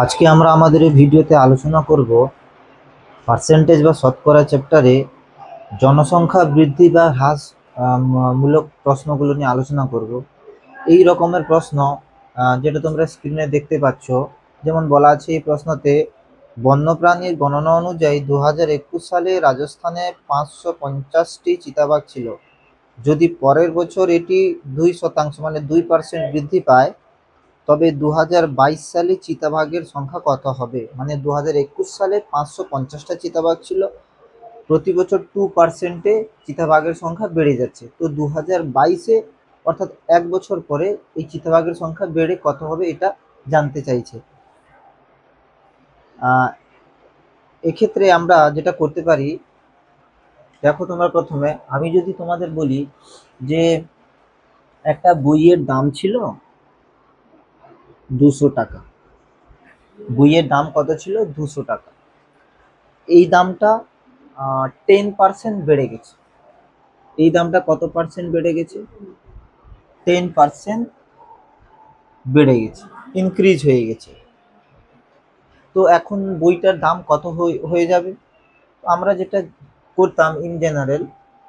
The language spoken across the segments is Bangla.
আজকে আমরা আমাদের এই ভিডিওতে আলোচনা করব পার্সেন্টেজ বা শতকরা চ্যাপ্টারে জনসংখ্যা বৃদ্ধি বা হ্রাস মূলক প্রশ্নগুলো নিয়ে আলোচনা করব। এই রকমের প্রশ্ন যেটা তোমরা স্ক্রিনে দেখতে পাচ্ছ, যেমন বলা আছে এই প্রশ্নতে, বন্যপ্রাণীর গণনা অনুযায়ী 2021 সালে রাজস্থানে 550টি চিতাবাঘ ছিল। যদি পরের বছর এটি 2% মানে 2% বৃদ্ধি পায়, তবে 2022 সালে চিতাবাঘের সংখ্যা কত হবে? মানে 2021 সালে 550টা চিতাবাঘ ছিল, প্রতি বছর 2%-এ চিতাবাঘের সংখ্যা বেড়ে যাচ্ছে। তো 2022-এ অর্থাৎ 1 বছর পরে এই চিতাবাঘের সংখ্যা বেড়ে কত হবে এটা জানতে চাইছে। এক্ষেত্রে আমরা যেটা করতে পারি, দেখো তোমরা প্রথমে, আমি যদি তোমাদের বলি যে একটা বইয়ের দাম ছিল 200 টাকা, বইয়ের দাম কত ছিল? 200 টাকা। এই দামটা 10% বেড়ে গেছে। এই দামটা কত পার্সেন্ট বেড়ে গেছে? 10% বেড়ে গেছে, ইনক্রিজ হয়ে গেছে। তো এখন বইটার দাম কত হয়ে যাবে? আমরা যেটা করতাম ইন জেনারেল,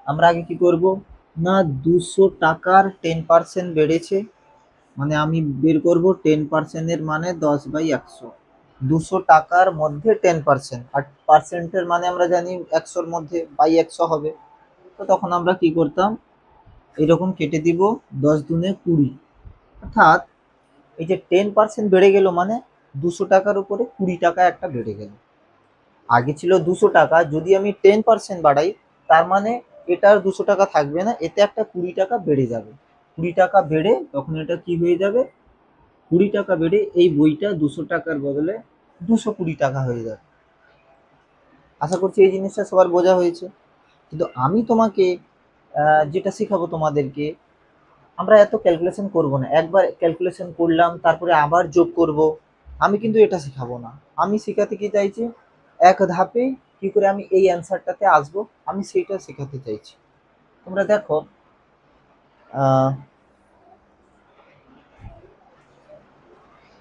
আমরা আগে কি করব না, 200 টাকার 10% বেড়েছে, মানে আমি বের করব 10%-এর মানে 10/100। 200 টাকার মধ্যে 10%, আর পার্সেন্টের মানে আমরা জানি 100-র মধ্যে বাই 100 হবে। তো তখন আমরা কি করতাম, এরকম কেটে দিব 10 দুনে 20, অর্থাৎ এই যে 10% বেড়ে গেল মানে 200 টাকার উপরে 20 টাকা একটা বেড়ে গেল। আগে ছিল 200 টাকা, যদি আমি 10% বাড়াই তার মানে এটা আর 200 টাকা থাকবে না, এতে একটা 20 টাকা বেড়ে যাবে। 20 টাকা বেড়ে তখন এটা কি হয়ে যাবে? 20 টাকা বেড়ে এই বইটা 200 টাকার বদলে 220 টাকা হয়ে যাবে। আশা করছি এই জিনিসটা সবার বোঝা হয়েছে। কিন্তু আমি তোমাকে যেটা শেখাবো তোমাদেরকে, আমরা এত ক্যালকুলেশন করব না। একবার ক্যালকুলেশন করলাম তারপরে আবার যোগ করব, আমি কিন্তু এটা শেখাবো না। আমি শেখাতে কি চাইছি, এক ধাপে কি করে আমি এই অ্যান্সারটাতে আসবো, আমি সেইটা শেখাতে চাইছি। তোমরা দেখো,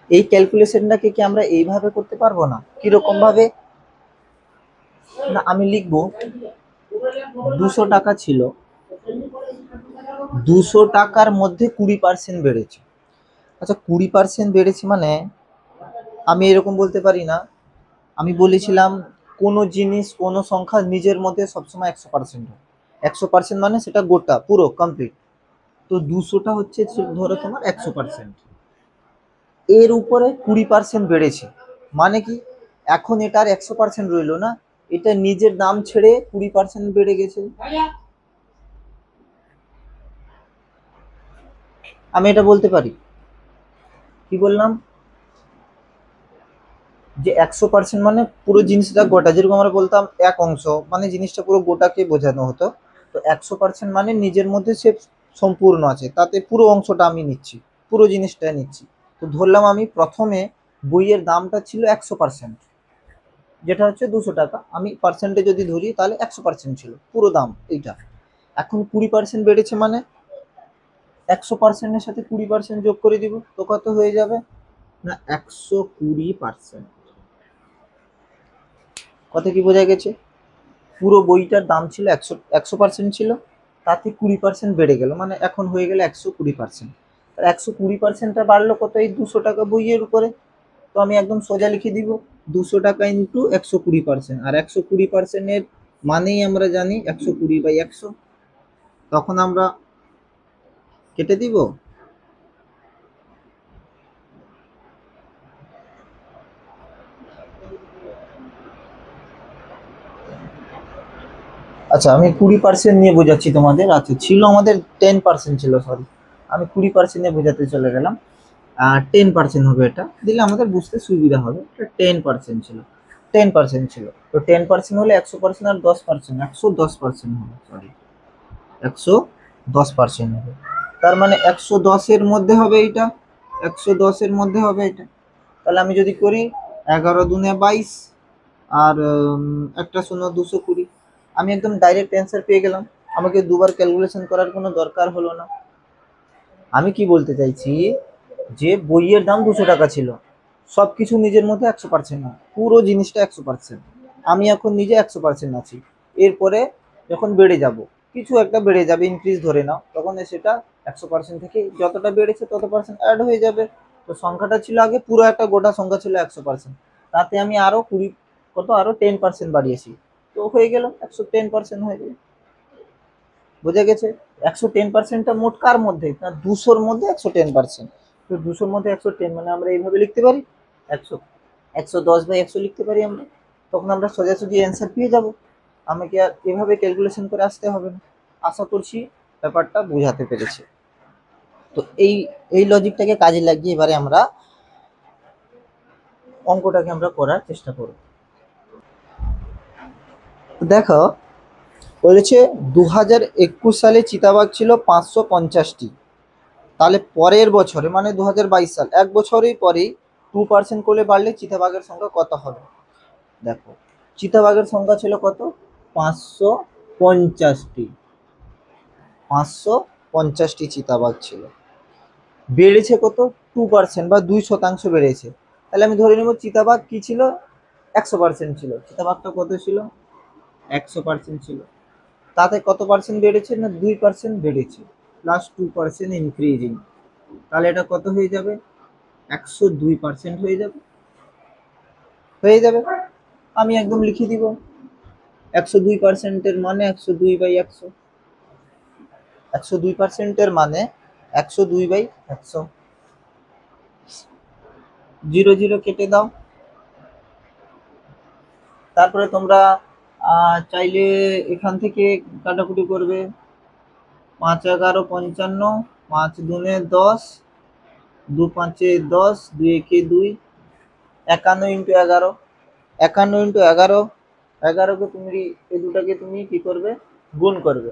এই ক্যালকুলেশনটাকে কি আমরা এইভাবে করতে পারবো না? কিরকম ভাবে? না, আমি লিখবো 200 টাকা ছিল, 200 টাকার মধ্যে 20% বেড়েছে। আচ্ছা, 20% বেড়েছে মানে আমি এরকম বলতে পারি না, আমি বলেছিলাম কোনো জিনিস কোনো সংখ্যা নিজের মধ্যে সবসময় 100% হয়। 100% মানে সেটা গোটা পুরো কমপ্লিট। তো 200টা হচ্ছে ধরো তোমার 100%, এর উপরে 20% বেড়েছে মানে কি, এখন এটা আর 100% রইলো না, এটা নিজের দাম ছেড়ে 20% বেড়ে গেছে। আমি এটা বলতে পারি, কি বললাম, যে 100% মানে পুরো জিনিসটা গোটা, যেরকম আমরা বলতাম এক অংশ, মানে জিনিসটা পুরো গোটাকে বোঝানো হতো। তো 100% মানে নিজের মধ্যে সে সম্পূর্ণ আছে, তাতে পুরো অংশটা আমি নিচ্ছি, পুরো জিনিসটা নিচ্ছি। তো ধরলাম আমি প্রথমে বইয়ের দামটা ছিল 100%, যেটা হচ্ছে 200 টাকা, আমি পার্সেন্টে যদি ধরি তাহলে 100% ছিল পুরো দাম এইটা। এখন 20% বেড়েছে মানে 100%-এর সাথে 20% যোগ করে দিব, তো কত হয়ে যাবে না 120%। কথা কি বোঝা গেছে? পুরো বইটার দাম ছিল 100% ছিল, তাতে 20% বেড়ে গেল, মানে এখন হয়ে গেল 120%। 120%টা বাড়লো কত? এই 200 টাকা বইয়ের উপরে। তো আমি একদম সোজা লিখে দিব 200 টাকা ইন্টু 120%, আর 120%-এর মানেই আমরা জানি 120/100। তখন আমরা কেটে দিব। আচ্ছা, আমি 20% নিয়ে বোঝাচ্ছি তোমাদের। আচ্ছা, ছিল আমাদের 10% ছিল, সরি, আমি 20% নিয়ে বোঝাতে চলে গেলাম। 10% হবে, এটা দিলে আমাদের বুঝতে সুবিধা হবে। এটা 10% ছিল, 10% ছিল। তো 10% হলে 100% আর 10%, 110% হবে, সরি, 110% হবে। তার মানে 110-এর মধ্যে হবে এইটা, 110-এর মধ্যে হবে এটা। তাহলে আমি যদি করি 11 দুনে 22, আর একটা 0 220, আমি একদম ডাইরেক্ট অ্যান্সার পেয়ে গেলাম। আমাকে দুবার ক্যালকুলেশন করার কোনো দরকার হলো না। আমি কি বলতে চাইছি, যে বইয়ের দাম 200 টাকা ছিল, সব কিছু নিজের মধ্যে 100% না, পুরো জিনিসটা 100%। আমি এখন নিজে 100% আছি, এরপরে যখন বেড়ে যাব, কিছু একটা বেড়ে যাবে, ইনক্রিজ ধরে নাও, তখন সেটা 100% থেকে যতটা বেড়েছে তত পার্সেন্ট অ্যাড হয়ে যাবে। তো সংখ্যাটা ছিল আগে পুরো একটা গোটা সংখ্যা ছিল 100%, তাতে আমি আরো 20 কত আরো 10% বাড়িয়েছি, তো হয়ে গেল 110% হয়ে গেল। বোঝা গেছে? 110%টা মোট কার মধ্যে না, 200-র মধ্যে 110%। তো 200-র মধ্যে 110 মানে আমরা এইভাবে লিখতে পারি, 100 110/100 লিখতে পারি আমরা, তখন আমরা সোজাসুজি অ্যান্সার পেয়ে যাব। আমাকে আর এভাবে ক্যালকুলেশন করে আসতে হবে না। আশা করছি ব্যাপারটা বোঝাতে পেরেছি। তো এই এই লজিকটাকে কাজে লাগিয়ে এবারে আমরা অঙ্কটাকে আমরা করার চেষ্টা করব। দেখো, বলেছে 2021 সালে চিতাবাঘ ছিল 550টি, তাহলে পরের বছরে মানে 2022 সাল, এক বছরই পরেই 2% করে বাড়লে চিতাবাঘের সংখ্যা কত হবে? দেখো, চিতাবাঘের সংখ্যা ছিল কত? 550টি, 550টি চিতাবাঘ ছিল, বেড়েছে কত? 2% বা 2% বেড়েছে। তাহলে আমি ধরে নেব চিতাবাঘ কি ছিল, 100% ছিল, চিতাবাঘটা কত ছিল? 100% ছিল। তাতে কত পার্সেন্ট বেড়েছে না, 2% বেড়েছে, প্লাস 2% ইনক্রিজিং, তাহলে এটা কত হয়ে যাবে? 102% হয়ে যাবে। হয়ে যাবে, আমি একদম লিখে দিব 102%-এর মানে 102/100, 102%-এর মানে 102/100। 0 0 কেটে দাও। তারপরে তোমরা চাইলে এখান থেকে কাটাকুটি করবে, 5 11 55, 5 দুনে 10, 2 5 10, 2 1 2, 51 ইন্টু 11, 51 ইন্টু 11, 11কে তুমি এই দুটাকে তুমি কি করবে? গুণ করবে,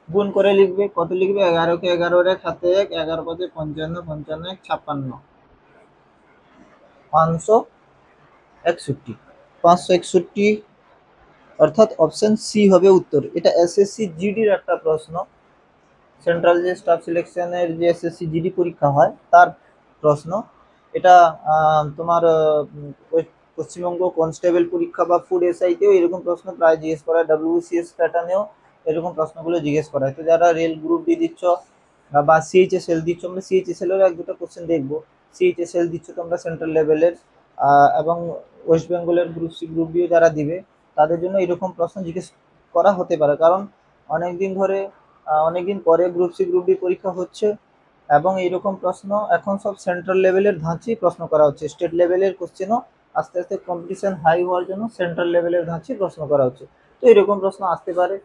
গুণ করে লিখবে, কত লিখবে? 11কে 11 রে খাতে 1, 11 5 55, 55 1 56, 561, 561, অর্থাৎ অপশন সি হবে উত্তর। এটা এসএসসি জিডির একটা প্রশ্ন, সেন্ট্রাল যে স্টাফ সিলেকশনের যে এসএসসি জিডি পরীক্ষা হয় তার প্রশ্ন এটা। তোমার পশ্চিমবঙ্গ কনস্টেবল পরীক্ষা বা ফুড এসআইতেও এরকম প্রশ্ন প্রায় জিজ্ঞেস করা হয়, ডাব্লিউবিসিএস প্যাটার্নেও এরকম প্রশ্নগুলো জিজ্ঞেস করা হয়। তো যারা রেল গ্রুপ ডি দিচ্ছ বা সিএইচএসএল দিচ্ছ, আমরা সিএইচএসএল এর এক দুটো কোশ্চেন দেখবো। সিএইচএসএল দিচ্ছ তোমরা সেন্ট্রাল লেভেলের, এবং ওয়েস্ট বেঙ্গলের গ্রুপ সি গ্রুপ ডিও যারা দিবে তাদের জন্য এরকম প্রশ্ন জিজ্ঞেস করা হতে পারে, কারণ অনেকদিন ধরে অনেকদিন পরে গ্রুপ সি গ্রুপ ডি পরীক্ষা হচ্ছে, এবং এইরকম প্রশ্ন এখন সব সেন্ট্রাল লেভেলের ধাঁচেই প্রশ্ন করা হচ্ছে। স্টেট লেভেলের কোশ্চেনও আস্তে আস্তে কম্পিটিশন হাই হওয়ার জন্য সেন্ট্রাল লেভেলের ধাঁচেই প্রশ্ন করা হচ্ছে। তো এরকম প্রশ্ন আসতে পারে।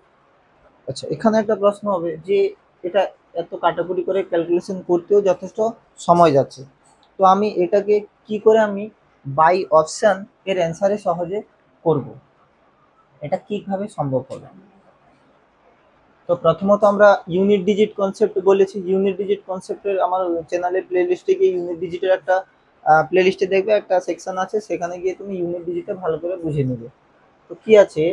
আচ্ছা, এখানে একটা প্রশ্ন হবে যে এটা এত কাটাকুটি করে ক্যালকুলেশন করতেও যথেষ্ট সময় যাচ্ছে, তো আমি এটাকে কি করে আমি বাই অপশন এর অ্যান্সারে সহজে করব, এটা কিভাবে সম্ভব হবে? তো প্রথমত আমরা ইউনিট ডিজিট কনসেপ্ট বলেছি, ইউনিট ডিজিট কনসেপ্টের আমার চ্যানেলের প্লেলিস্টে গিয়ে ইউনিট ডিজিটের একটা প্লেলিস্টে দেখবে একটা সেকশন আছে, সেখানে গিয়ে তুমি ইউনিট ডিজিটটা ভালো করে বুঝে নেবে। তো কি আছে,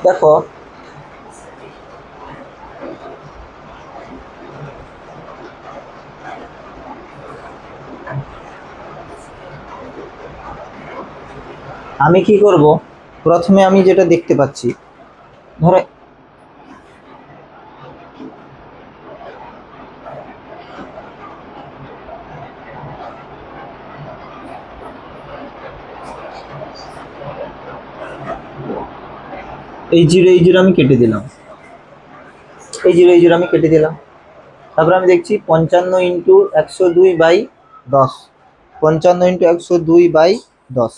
দেখো আমি কি করব, প্রথমে আমি যেটা দেখতে পাচ্ছি, ধরো এই জিরো আমি কেটে দিলাম, এই জিরো আমি কেটে দিলাম। তারপরে আমি দেখছি 55 × 102/10, 55 × 102/10।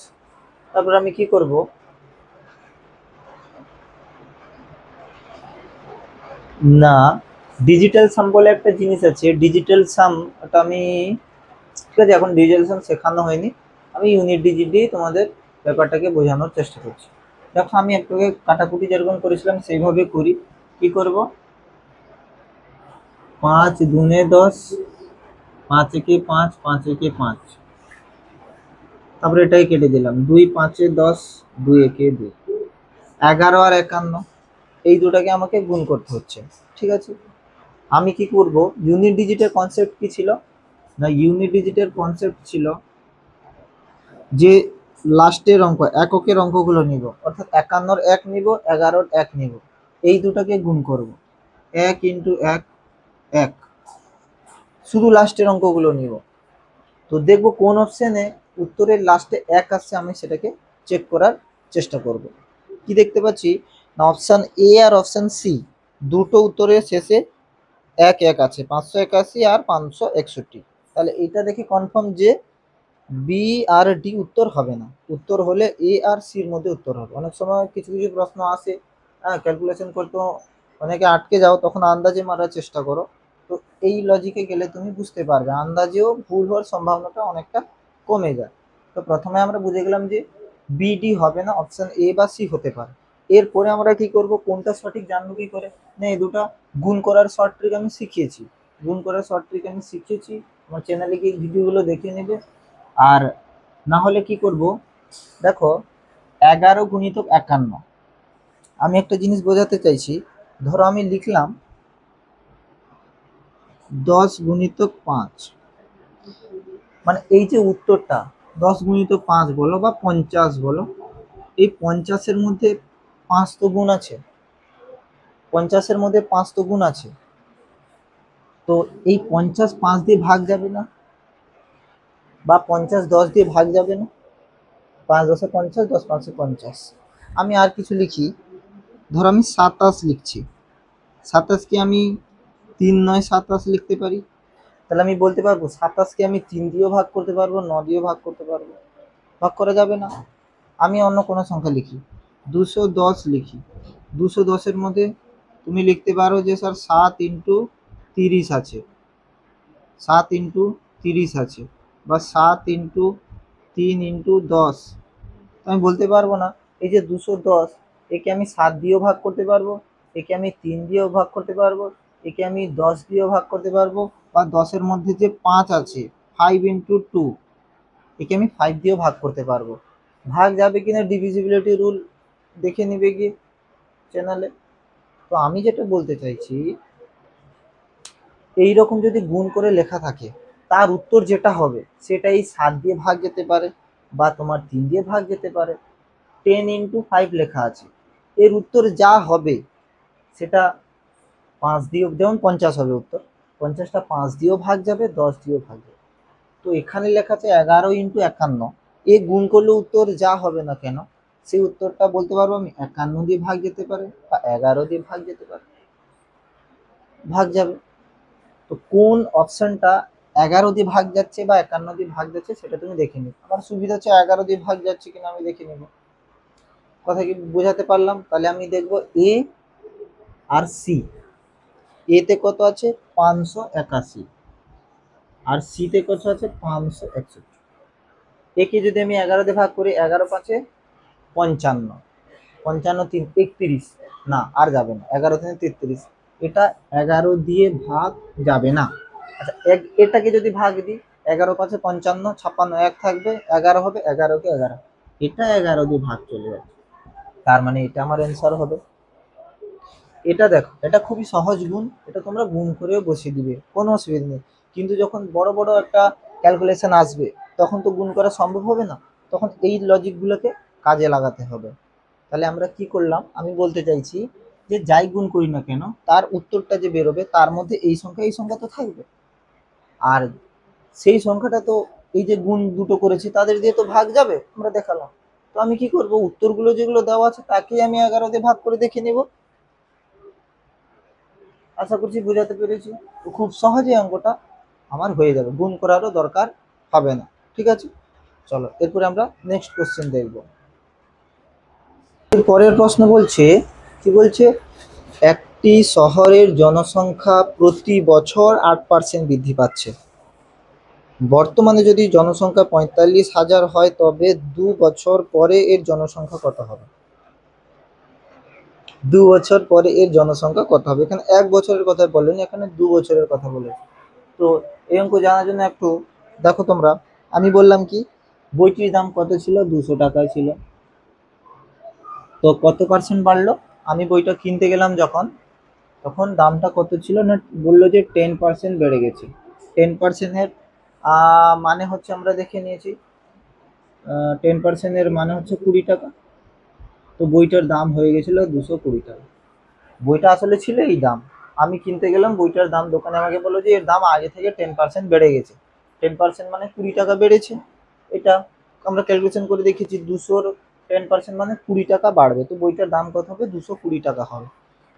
তারপরে আমি কি করব, না ডিজিটাল সাম বলে একটা জিনিস আছে, ডিজিটাল সাম, ওটা আমি ঠিক আছে, এখন ডিজিটাল সাম শেখানো হয়নি, আমি ইউনিট ডিজিট দিয়ে তোমাদের ব্যাপারটাকে বোঝানোর চেষ্টা করছি। দেখো আমি একটু কাটাকুটি যেরকম করেছিলাম সেইভাবে করি। কি করব, 5 दूने 10, 5 একে 5, 5 একে 5, তারপরে এটাই কেটে দিলাম, 2 5 এ 10, 2 একে 2, 11 আর 51, এই দুটাকে আমাকে গুণ করতে হচ্ছে। ঠিক আছে, আমি কি করব, ইউনিট ডিজিটের কনসেপ্ট কি ছিল না, ইউনিট ডিজিটের কনসেপ্ট ছিল যে লাস্টের অঙ্ক এককের অঙ্কগুলো নিব, অর্থাৎ 51-র 1 নিব, 11-র 1 নিব, এই দুটাকে গুণ করব, 1 ইন্টু 1 1, শুধু লাস্টের অঙ্কগুলো নিব। তো দেখব কোন অপশনে উত্তরের লাস্টে 1 আসছে, আমি সেটাকে চেক করার চেষ্টা করব। কি দেখতে পাচ্ছি না, অপশান এ আর অপশান সি দুটো উত্তরের শেষে 1 1 আছে, 581 আর 561। তাহলে এটা দেখে কনফার্ম যে বি আর ডি উত্তর হবে না, উত্তর হলে এ আর সির মধ্যে উত্তর হবে। অনেক সময় কিছু কিছু প্রশ্ন আসে, হ্যাঁ, ক্যালকুলেশন করতে অনেকে আটকে যাও, তখন আন্দাজে মারার চেষ্টা করো। তো এই লজিকে গেলে তুমি বুঝতে পারবে আন্দাজেও ভুল হওয়ার সম্ভাবনাটা অনেকটা কমে যায়। তো প্রথমে আমরা বুঝে গেলাম যে বি ডি হবে না, অপশন এ বা সি হতে পারে। এরপরে আমরা কি করব, কোনটা সঠিক জানবো কি করে, না এই দুটা গুণ করার শর্ট ট্রিক আমি শিখিয়েছি, গুণ করার শর্ট ট্রিক আমি শিখিয়েছি, আমার চ্যানেলে গিয়ে ভিডিওগুলো দেখে নেবে। আর না হলে কি করব, দেখো 11 গুণিতক 51, আমি একটা জিনিস বোঝাতে চাইছি, ধরো আমি লিখলাম 10 গুণিতক 5, মানে এই যে উত্তরটা 10 গুণিতক 5 বলো বা 50 বলো, এই 50-এর মধ্যে 5 তো গুণ আছে, 50-এর মধ্যে 5 তো গুণ আছে, তো এই 50 5 দিয়ে ভাগ যাবে না, বা 50 10 দিয়ে ভাগ যাবে না, 5 10 50, 10 5 50। আমি আর কিছু লিখি, ধর আমি 27 লিখছি, 27 কে আমি 3 9 27 লিখতে পারি। তাহলে আমি বলতে পারবো 27 কে আমি 3 দিয়েও ভাগ করতে পারবো, 9 দিয়েও ভাগ করতে পারবো, ভাগ করা যাবে না। আমি অন্য কোনো সংখ্যা লিখি, 210 লিখি, 210-এর মধ্যে তুমি লিখতে পারো যে স্যার 7 ইন্টু 30 আছে, 7 ইন্টু 30 আছে, বা 7 ইন্টু 3 ইন্টু 10। আমি বলতে পারবো না এই যে 210, একে আমি 7 দিয়েও ভাগ করতে পারবো, একে আমি 3 দিয়েও ভাগ করতে পারবো, একে আমি 10 দিয়েও ভাগ করতে পারবো, বা 10-এর মধ্যে যে 5 আছে 5 ইন্টু 2, একে আমি 5 দিয়েও ভাগ করতে পারবো। ভাগ যাবে কিনা ডিভিজিবিলিটি রুল দেখে নিবে গিয়ে চ্যানেলে। তো আমি যেটা বলতে চাইছি, এই রকম যদি গুণ করে লেখা থাকে, তার উত্তর যেটা হবে সেটাই 7 দিয়ে ভাগ যেতে পারে, বা তোমার 3 দিয়ে ভাগ যেতে পারে। 10 ইন্টু 5 লেখা আছে, এর উত্তর যা হবে সেটা 5 দিয়েও, যেমন 50 হবে উত্তর, 50টা 5 দিয়েও ভাগ যাবে, 10 দিয়েও ভাগ যাবে। তো এখানে লেখা আছে 11 ইন্টু 51, এ গুণ করলে উত্তর যা হবে না কেন, সেই উত্তরটা বলতে পারবো আমি 51 দিয়ে ভাগ যেতে পারে, বা 11 দিয়ে ভাগ যেতে পারে, ভাগ যাবে। তো কোন অপশনটা 11 দিয়ে ভাগ যাচ্ছে বা 51 দিয়ে ভাগ যাচ্ছে সেটা তুমি দেখে নিও। আমার সুবিধা হচ্ছে 11 দিয়ে ভাগ যাচ্ছে কিনা আমি দেখে নেব। কথা কি বোঝাতে পারলাম? তাহলে আমি দেখব এ আর সি, এতে কত আছে 581, আর সিতে কত আছে 561। একে যদি আমি 11 দিয়ে ভাগ করি, 11 5 55, 55 3 31, না আর যাবে না, 11 3 33, এটা 11 দিয়ে ভাগ যাবে না। আচ্ছা, এটাকে যদি ভাগ দিই, 11 5 55, 56 এক থাকবে, 11 হবে, 11 কে 11, এটা 11 দিয়ে ভাগ চলে যাচ্ছে, তার মানে এটা আমার অ্যান্সার হবে। এটা দেখো, এটা খুবই সহজ গুণ, এটা তোমরা গুণ করেও বসিয়ে দিবে, কোনো অসুবিধা নেই। কিন্তু যখন বড় বড় একটা ক্যালকুলেশন আসবে, তখন তো গুণ করা সম্ভব হবে না, তখন এই লজিকগুলোকে কাজে লাগাতে হবে। তাহলে আমরা কি করলাম, আমি বলতে চাইছি যে যাই গুণ করি না কেন, তার উত্তরটা যে বেরোবে তার মধ্যে এই সংখ্যা তো থাকবে, আর সেই সংখ্যাটা তো এই যে গুণ দুটো করেছি তাদের দিয়ে তো ভাগ যাবে, আমরা দেখালাম। তো আমি কি করব, উত্তরগুলো যেগুলো দেওয়া আছে তাকেই আমি 11 দিয়ে ভাগ করে দেখে নেব। আশা করছি বোঝাতে পেরেছি। তো খুব সহজে অঙ্কটা আমার হয়ে যাবে, গুণ করারও দরকার হবে না। ঠিক আছে, চলো এরপরে আমরা নেক্সট কোশ্চেন দেখব। পরের প্রশ্ন বলছে, কি বলছে, একটি শহরের জনসংখ্যা প্রতি বছর 8% বৃদ্ধি পাচ্ছে। বর্তমানে যদি জনসংখ্যা 45,000 হয়, তবে 2 বছর পরে এর জনসংখ্যা কত হবে? 2 বছর পরে এর জনসংখ্যা কত হবে? এখানে 1 বছরের কথা বলেনি, এখানে 2 বছরের কথা বলেছে। তো এই অঙ্ক জানার জন্য একটু দেখো তোমরা, আমি বললাম কি বইটির দাম কত ছিল? 200 টাকা ছিল। তো কত পার্সেন্ট বাড়লো? আমি বইটা কিনতে গেলাম যখন, তখন দামটা কত ছিল না, বললো যে 10% বেড়ে গেছে। 10%-এর মানে হচ্ছে, আমরা দেখে নিয়েছি 10%-এর মানে হচ্ছে 20 টাকা। তো বইটার দাম হয়ে গেছিল 220 টাকা। বইটা আসলে ছিল এই দাম, আমি কিনতে গেলাম, বইটার দাম দোকানে আমাকে বললো যে এর দাম আগে থেকে 10% বেড়ে গেছে। 10% মানে 20 টাকা বেড়েছে। এটা আমরা ক্যালকুলেশন করে দেখেছি, 10% মানে 20 টাকা বাড়বে, তো বইটার দাম কত হবে? 220 টাকা হবে।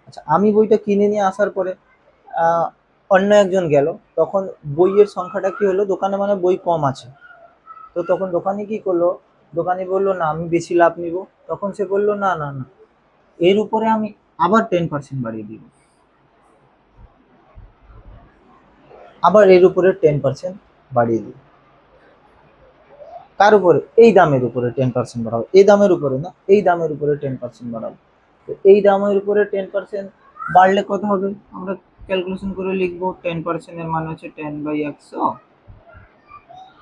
আচ্ছা, আমি বইটা কিনে নিয়ে আসার পরে অন্য একজন গেল, তখন বইয়ের সংখ্যাটা কি হলো, দোকানে মানে বই কম আছে। তো তখন দোকানি কি করলো, দোকানি বললো না আমি বেশি লাভ নিব। তখন সে বললো না না না, এর উপরে আমি আবার 10% বাড়িয়ে দিব, আবার এর উপরে 10% বাড়িয়ে দিব। কার উপরে? এই দামের উপরে 10% বাড়াবো, এই দামের উপরে না, এই দামের উপরে 10% বাড়াবো। তো এই দামের উপরে 10% বাড়লে কত হবে? আমরা ক্যালকুলেশন করে লিখবো, 10% এর মানে হচ্ছে 10/100,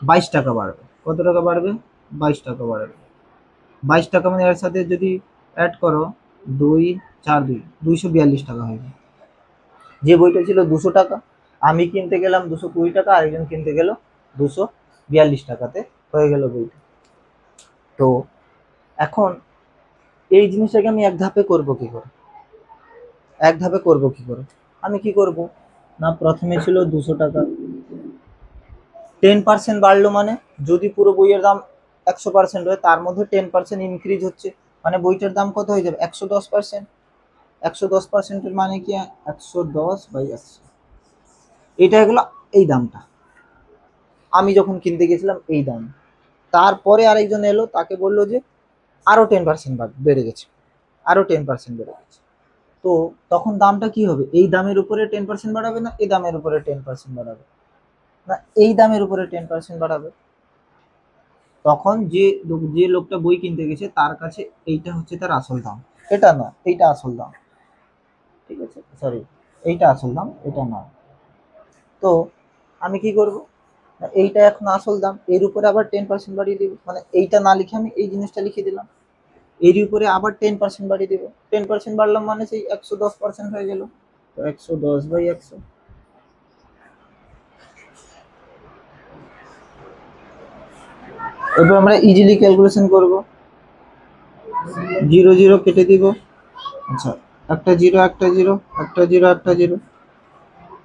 22 টাকা বাড়বে। কত টাকা বাড়বে? 22 টাকা বাড়বে। 22 টাকা মানে এর সাথে যদি অ্যাড করো, 2 4 2 242 টাকা হবে। যে বইটা ছিল 200 টাকা, আমি কিনতে গেলাম 220 টাকা, আরেকজন কিনতে গেল 242 টাকাতে হয়ে গেল বইটা। তো এখন এই জিনিসটাকে আমি এক ধাপে করব কি করে? এক ধাপে করব কি করে? আমি কি করব না, প্রথমে ছিল 200 টাকা, 10% বাড়লো মানে, যদি পুরো বইয়ের দাম 100% হয়, তার মধ্যে 10% ইনক্রিজ হচ্ছে, মানে বইটার দাম কত হয়ে যাবে? 110%। 110%-এর মানে কি? 110/100, এটা এগুলো এই দামটা আমি যখন কিনতে গেছিলাম এই দাম। তারপরে আরেকজন এলো, তাকে বললো যে আরো 10% বেড়ে গেছে, আরো 10% বেড়ে গেছে। তো তখন দামটা কি হবে? এই দামের উপরে 10% বাড়াবে না এই দামের উপরে 10% বাড়াবে? না, এই দামের উপরে 10% বাড়াবে। তখন যে লোকটা বই কিনতে গেছে তার কাছে এইটা হচ্ছে তার আসল দাম, এটা না, এইটা আসল দাম। ঠিক আছে, সরি, এইটা আসল দাম, এটা না। তো আমি কি করব, এইটা এখন আসল দাম, এর উপরে আবার 10% বাড়িয়ে দিব, মানে এইটা না লিখে আমি এই জিনিসটা লিখে দিলাম, এর উপরে আবার 10% বাড়িয়ে দিব। 10% বাড়লাম মানে সেই 110% হয়ে গেল। তো 110/100। এবার আমরা ইজিলি ক্যালকুলেশন করব, 0 0 কেটে দিব। আচ্ছা, একটা জিরো একটা জিরো, একটা জিরো একটা জিরো।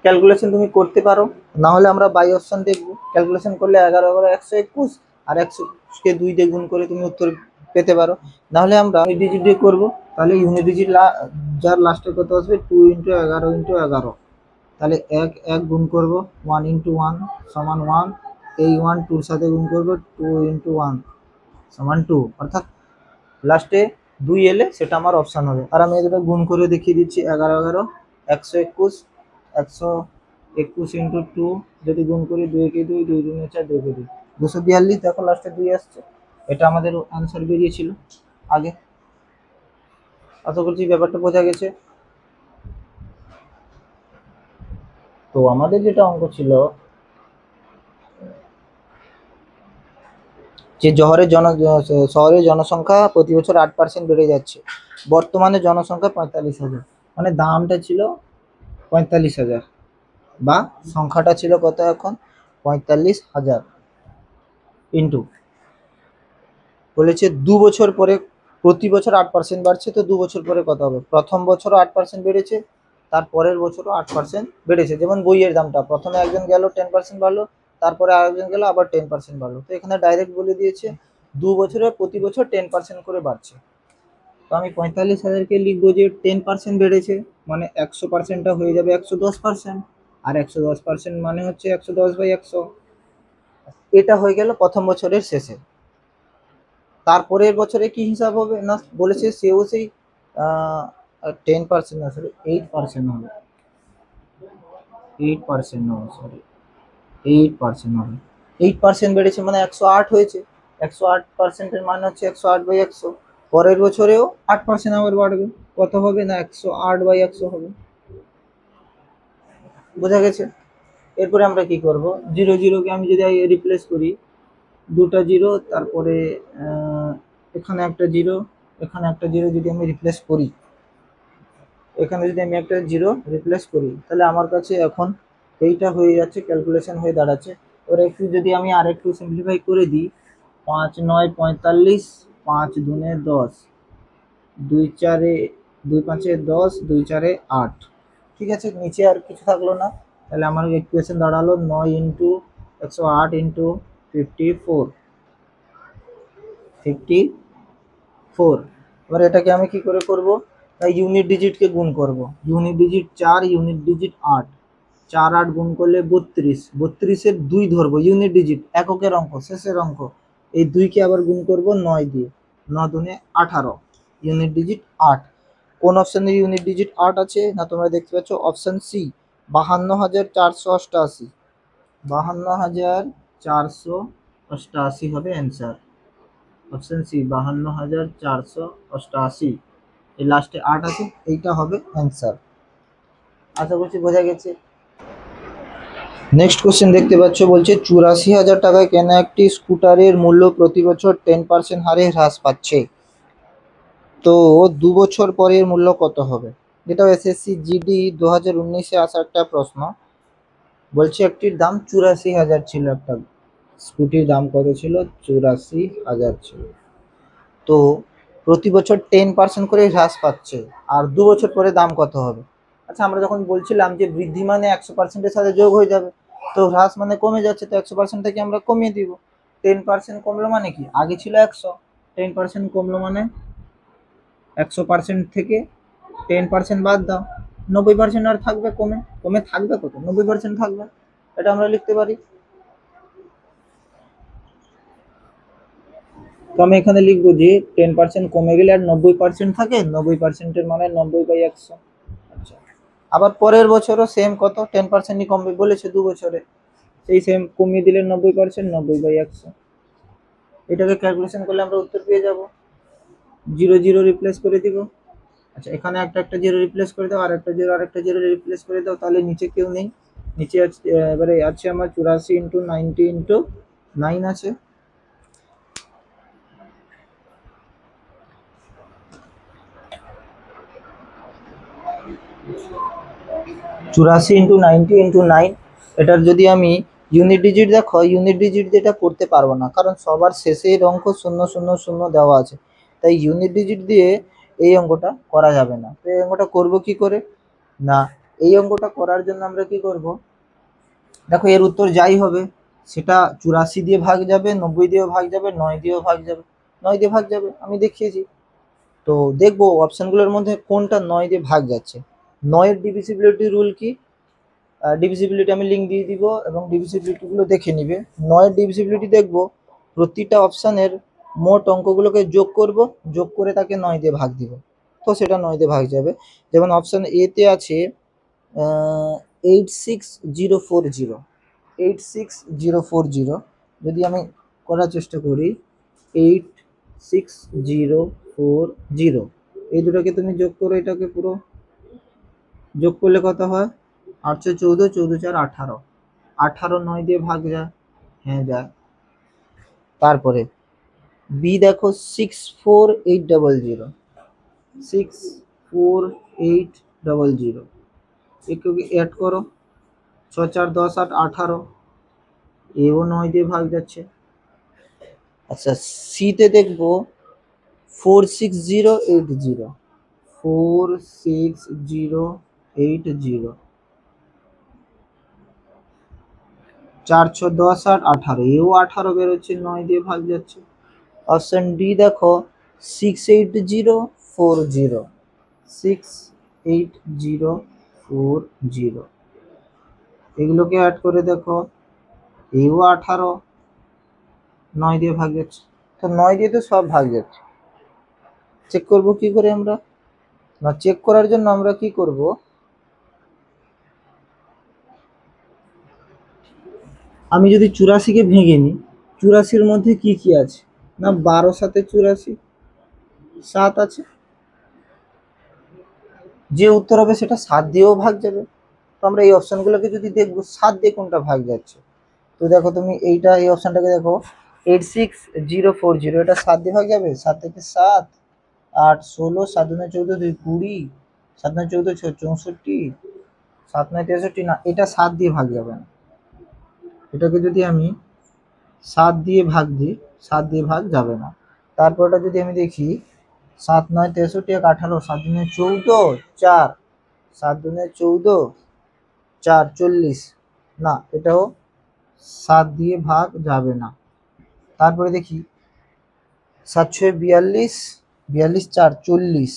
ক্যালকুলেশন তুমি করতে পারো, না হলে আমরা বাই অপশন দেখবো। ক্যালকুলেশন করলে 11 11 121, আর 100-কে 2 দিয়ে গুণ করে তুমি উত্তর পেতে পারো। না হলে আমরা ইউনিট ডিজিট দিয়ে করবো, তাহলে ইউনিট ডিজিট যার লাস্টে কত আসবে, 2 × 11 × 11। তাহলে 1 1 গুণ করবো, 1 × 1 সমান 1, এই 1 2-র সাথে গুণ করবো, 2 × 1 সমান 2, অর্থাৎ লাস্টে 2 এলে সেটা আমার অপশান হবে। আর আমি এটা গুণ করে দেখিয়ে দিচ্ছি, 11 11 121, 121 ইন্টু 2 যদি গুণ করি, 2 কে 2 2 2 4 2 কে 2 242। দেখো লাস্টে 2 আসছে, এটা আমাদের আনসার বেরিয়েছিল আগে। আশা করছি ব্যাপারটা বোঝা গেছে। তো আমাদের যেটা অঙ্ক ছিল যে শহরের জনসংখ্যা প্রতি বছর 8% বেড়ে যাচ্ছে, বর্তমানে জনসংখ্যা 45,000, মানে দামটা ছিল 45,000, বা সংখ্যাটা ছিল কত এখন? 45,000। ইন্টু বলেছে 2 বছর পরে প্রতি বছর 8% বাড়ছে, তো 2 বছর পরে কত হবে? প্রথম বছরও 8% বেড়েছে, তার পরের বছরও 8% বেড়েছে। যেমন বইয়ের দামটা প্রথমে একজন গেল 10% বাড়লো, তারপরে আরেকজন গেল আবার 10% বাড়লো। তো এখানে ডাইরেক্ট বলে দিয়েছে 2 বছরে প্রতি বছর 10% করে বাড়ছে। তো আমি 45,000-কে লিখবো যে 10% বেড়েছে, মানে 100%টা হয়ে যাবে 110%, আর 110% মানে হচ্ছে 110/100। এটা হয়ে গেল প্রথম বছরের শেষে। তারপরের বছরে কি হিসাব হবে না, বলেছে সেও সেই 10% না, সরি 8% হবে, 8% হবে, সরি 8% হবে। 8% বেড়েছে মানে 108 হয়েছে, 108%-এর মানে হচ্ছে 108/100। পরের বছরেও 8% আবার বাড়বে, কত হবে না 108/100 হবে। বোঝা গেছে? এরপরে আমরা কি করব, 0 0 কে আমি যদি রিপ্লেস করি, দুটা জিরো, তারপরে এখানে একটা জিরো, এখানে একটা জিরো যদি আমি রিপ্লেস করি, এখানে যদি আমি একটা জিরো রিপ্লেস করি, তাহলে আমার কাছে এখন এইটা হয়ে যাচ্ছে, ক্যালকুলেশন হয়ে দাঁড়াচ্ছে। এবার একটু যদি আমি আর একটু সিম্পলিফাই করে দিই, 5 9 45, 5 2 10, 2 4 2 5 10, 2 4 8। ঠিক আছে, নিচে আর কিছু থাকলো না, তাহলে আমার ইকুয়েশন দাঁড়ালো 9 ইন্টু 108 ইন্টু 54। এবার এটাকে আমি কি করে করব, তাই ইউনিট ডিজিটকে গুণ করব। ইউনিট ডিজিট 4, ইউনিট ডিজিট 8, 4 8 গুণ করলে 32, 32-এর 2 ধরবো, ইউনিট ডিজিট এককের অঙ্ক, শেষের অঙ্ক। এই 2কে আবার গুণ করব 9 দিয়ে, 9 দুনে 18, ইউনিট ডিজিট 8। কোন অপশানে ইউনিট ডিজিট 8 আছে না, তোমরা দেখতে পাচ্ছ অপশান সি, 52,488। 52,488 হবে অ্যান্সার। অপশন সি 52,488, এই লাস্টে 8 আছে, এইটা হবে অ্যান্সার। আশা করছি বোঝা গেছে। নেক্সট কোশ্চেন দেখতে পাচ্ছ, বলছে 84,000 টাকায় কেনা একটি স্কুটারের মূল্য প্রতি বছর 10% হারে হ্রাস পাচ্ছে, তো 2 বছর পরের মূল্য কত হবে? যেটা এসএসসি জিডি 2019-এ আসা একটা প্রশ্ন। বলছে একটির দাম 84,000 ছিল, একটা স্কুটির দাম কত ছিল? 84,000 ছিল। তো প্রতি বছর 10% করে হ্রাস পাচ্ছে, আর 2 বছর পরে দাম কত হবে? আচ্ছা, আমরা যখন বলছিলাম যে বৃদ্ধি মানে 100%-এর সাথে যোগ হয়ে যাবে, তো হ্রাস মানে কমে যাচ্ছে, তো 100% থেকে আমরা কমিয়ে দিব। 10% কমলো মানে কি, আগে ছিল 100, 10% কমলো মানে 100% থেকে 10% বাদ দাও, 90% আর থাকবে, কমে কমে থাকবে কত? 90% থাকবে। এটা আমরা লিখতে পারি। তো আমি এখানে লিখবো যে 10% কমে গেলে আর 90% থাকে, 90%-এর মানে 90/100। আচ্ছা, আবার পরের বছরও সেম কত, 10%ই কমবে বলেছে 2 বছরে, সেই সেম কমিয়ে দিলে 90%, 90/100। এটাকে ক্যালকুলেশন করলে আমরা উত্তর পেয়ে যাব। 0 0 রিপ্লেস করে দিব। আচ্ছা, এখানে একটা জিরো রিপ্লেস করে দাও, আর একটা জিরো রিপ্লেস করে দাও, তাহলে নিচে কেউ নেই। নিচে এবারে আছে আমার 84 ইন্টু 90 ইন্টু 9 আছে। 84 ইন্টু 90 ইন্টু 9, এটার যদি আমি ইউনিট ডিজিট দেখো, ইউনিট ডিজিট যেটা করতে পারবো না, কারণ সবার শেষের অঙ্ক 0 0 0 দেওয়া আছে, তাই ইউনিট ডিজিট দিয়ে এই অঙ্কটা করা যাবে না। তো এই অঙ্কটা করবো কি করে না, এই অঙ্কটা করার জন্য আমরা কি করব, দেখো এর উত্তর যাই হবে সেটা 84 দিয়ে ভাগ যাবে, 90 দিয়েও ভাগ যাবে, 9 দিয়েও ভাগ যাবে, 9 দিয়ে ভাগ যাবে, আমি দেখিয়েছি। তো দেখবো অপশানগুলোর মধ্যে কোনটা 9 দিয়ে ভাগ যাচ্ছে। 9-এর ডিভিজিবিলিটি রুল কি, ডিভিজিবিলিটি আমি লিঙ্ক দিয়ে দিব এবং ডিভিজিবিলিটিগুলো দেখে নিবে। 9-এর ডিভিজিবিলিটি দেখব, প্রতিটা অপশানের মোট অঙ্কগুলোকে যোগ করব, যোগ করে তাকে 9 দিয়ে ভাগ দিব, তো সেটা 9 দিয়ে ভাগ যাবে। যেমন অপশান এতে আছে 86040, 86040, যদি আমি করার চেষ্টা করি 86040, এই দুটোকে তুমি যোগ করো, এটাকে পুরো যোগ করলে কত হয়? 814, 14 4 18, 18 9 দিয়ে ভাগ যায়, হ্যাঁ যায়। তারপরে বি দেখো 64800, 64800, একটু অ্যাড করো, 6 4 10 8 18, এও 9 দিয়ে ভাগ যাচ্ছে। আচ্ছা, সিতে দেখবো 46080, 46080, 4 6 10 8 18, এও 18 বেরোচ্ছে, 9 দিয়ে ভাগ যাচ্ছে। অপশন ডি দেখো 68040, 68040, এগুলোকে অ্যাড করে দেখো, এও 18, 9 দিয়ে ভাগ যাচ্ছে। তো 9 দিয়ে তো সব ভাগ যাচ্ছে, চেক করব কি করে আমরা না, চেক করার জন্য আমরা কি করব, আমি যদি 84-কে ভেঙে নিই, 84-র মধ্যে কি কি আছে না, 12 7 84, 7 আছে, যে উত্তর হবে সেটা 7 দিয়েও ভাগ যাবে। তো আমরা এই অপশনগুলোকে যদি দেখবো 7 দিয়ে কোনটা ভাগ যাচ্ছে, তো দেখো তুমি এইটা এই অপশনটাকে দেখো 86040, এটা 7 দিয়ে ভাগ যাবে। 7 থেকে 7, 8 16, 7 দুগুণে 14, 2 20, 7 9 14 64, 7 9 63, না এটা 7 দিয়ে ভাগ যাবে না। এটাকে যদি আমি 7 দিয়ে ভাগ দিই, 7 দিয়ে ভাগ যাবে না। তারপরটা যদি আমি দেখি 7 9 63 এক 18, 7 দুগুণে 14, 4, 7 দুগুণে 14, 4 40, না এটাও 7 দিয়ে ভাগ যাবে না। তারপরে দেখি 7 6 42, 42 4 40,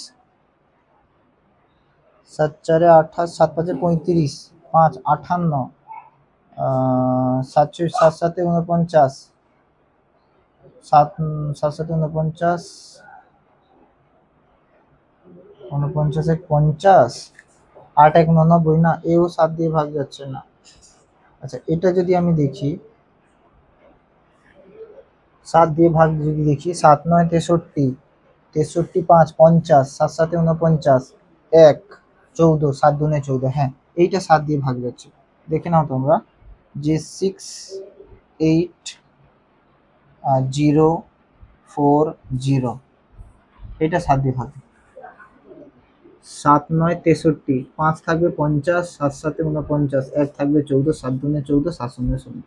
7 4 28, 7 5 35, 5 58, 7 7 7 49, 7 7 7 49, 49 এক 50, 8 1 99, না এও 7 দিয়ে ভাগ যাচ্ছে না। আচ্ছা এটা যদি আমি দেখি 7 দিয়ে ভাগ যদি দেখি 7 9 63, 63 5 50, 7 7 49, 1 14, 7 দুগুণে 14, হ্যাঁ এইটা 7 দিয়ে ভাগ যাচ্ছে। দেখে নাও তোমরা যে 6 8 0 4 0, এটা 7 দিয়ে ভাগ। 7 9 63, 5 থাকবে 50, 7 7 49, 1 থাকবে 14, 7 দুগুণে 14, 7 শূন্য 0।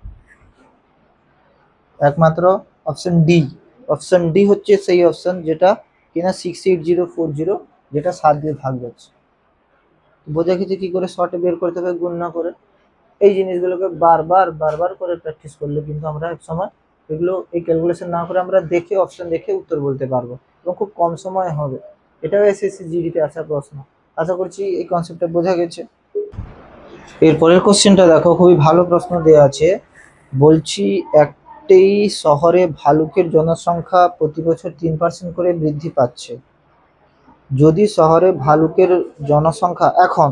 একমাত্র অপশন ডি, অপশন ডি হচ্ছে সেই অপশন যেটা কিনা 68040, যেটা 7 দিয়ে ভাগ যাচ্ছে। বোঝা গেছে কি করে শর্টে বের করতে হবে গুণ না করে। এই জিনিসগুলোকে বারবার বারবার করে প্র্যাকটিস করলে কিন্তু আমরা এক সময় এগুলো এই ক্যালকুলেশন না করে আমরা দেখে অপশন দেখে উত্তর বলতে পারবো এবং খুব কম সময় হবে। এটাও এসএসসি জিডিতে আসা প্রশ্ন। আশা করছি এই কনসেপ্টটা বোঝা গেছে। এরপরের কোশ্চেনটা দেখো, খুবই ভালো প্রশ্ন দেওয়া আছে। বলছি একটি শহরে ভালুকের জনসংখ্যা প্রতি বছর 3% করে বৃদ্ধি পাচ্ছে। যদি শহরে ভালুকের জনসংখ্যা এখন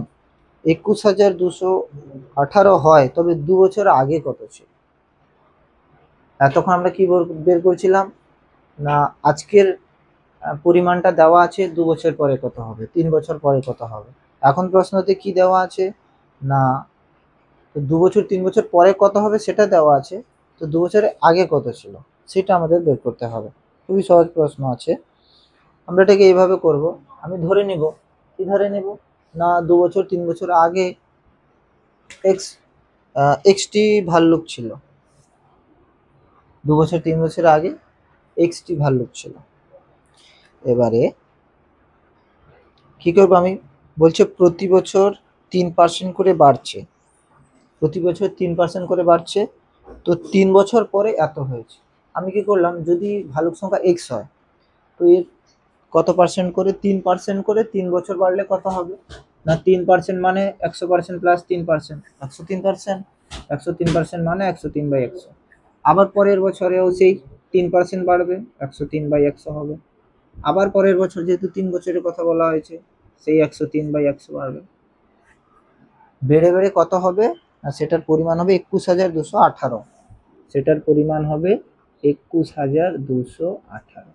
21,218 হয় তবে 2 বছর আগে কত ছিল? এতক্ষণ আমরা কি বের করছিলাম না আজকের পরিমাণটা দেওয়া আছে, 2 বছর পরে কত হবে, 3 বছর পরে কত হবে। এখন প্রশ্নতে কি দেওয়া আছে না 2 বছর 3 বছর পরে কত হবে সেটা দেওয়া আছে, তো 2 বছরের আগে কত ছিল সেটা আমাদের বের করতে হবে। খুবই সহজ প্রশ্ন আছে। আমরা এটাকে এইভাবে করব, আমি ধরে নিব, কি ধরে নেব না 2 বছর 3 বছর আগে এক্সটি ভাল্লুক ছিল। 2 বছর 3 বছর আগে এক্সটি ভাল্লুক ছিল। এবারে কি করবো আমি, বলছে প্রতি বছর 3% করে বাড়ছে, প্রতি বছর 3% করে বাড়ছে, তো 3 বছর পরে এত হয়েছে। আমি কি করলাম, যদি ভালুক সংখ্যা এক্স হয় তো এর কত পার্সেন্ট করে, 3% করে 3 বছর বাড়লে কত হবে না 3% মানে 100% প্লাস 3%, 103%, 103% মানে 103/100। আবার পরের বছরেও সেই 3% বাড়বে, 103/100 হবে। আবার পরের বছর যেহেতু 3 বছরের কথা বলা হয়েছে সেই 103/100 বাড়বে। বেড়ে বেড়ে কত হবে না সেটার পরিমাণ হবে 21,218, সেটার পরিমাণ হবে 21,218।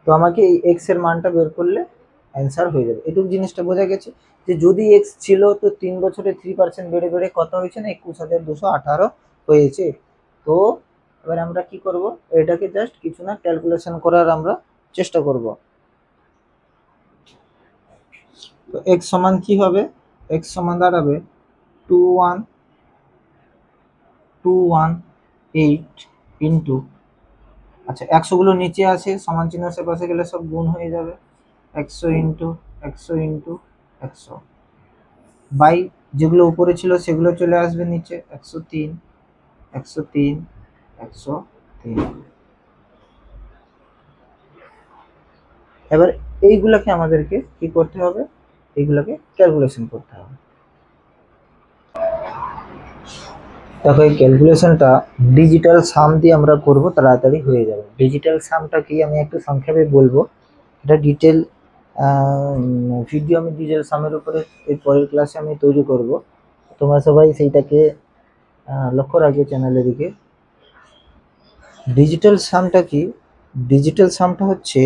তো আমাকে এই এক্স এর মানটা বের করলে অ্যান্সার হয়ে যাবে। এটুকু জিনিসটা বোঝা গেছে যে যদি এক্স ছিল তো 3 বছরে 3% বেড়ে বেড়ে কত হয়েছে না 21,218 হয়েছে। তো এবার আমরা কি করব, এটাকে জাস্ট কিছু না ক্যালকুলেশন করার আমরা চেষ্টা করব। তো এক্স সমান কি হবে, এক্স সমান দাঁড়াবে 2128 ইন্টু, আচ্ছা 100 গুলো নিচে আছে, সমান চিহ্ন আশেপাশে গেলে সব গুণ হয়ে যাবে, 100 ইন্টু 100 ইন্টু 100 বাই যেগুলো উপরে ছিল সেগুলো চলে আসবে নিচে, 103 103 103। এবার এইগুলাকে আমাদেরকে কি করতে হবে, এইগুলাকে ক্যালকুলেশন করতে হবে। দেখো এই ক্যালকুলেশনটা ডিজিটাল সাম দিয়ে আমরা করব, তাড়াতাড়ি হয়ে যাবে। ডিজিটাল সামটা কি আমি একটু সংক্ষেপে বলবো, এটা ডিটেল ভিডিও আমি ডিজিটাল সামের উপরে এর পরের ক্লাসে আমি তৈরি করব। তোমরা সবাই সেইটাকে লক্ষ্য রাখবে চ্যানেলের দিকে। ডিজিটাল সামটা কি, ডিজিটাল সামটা হচ্ছে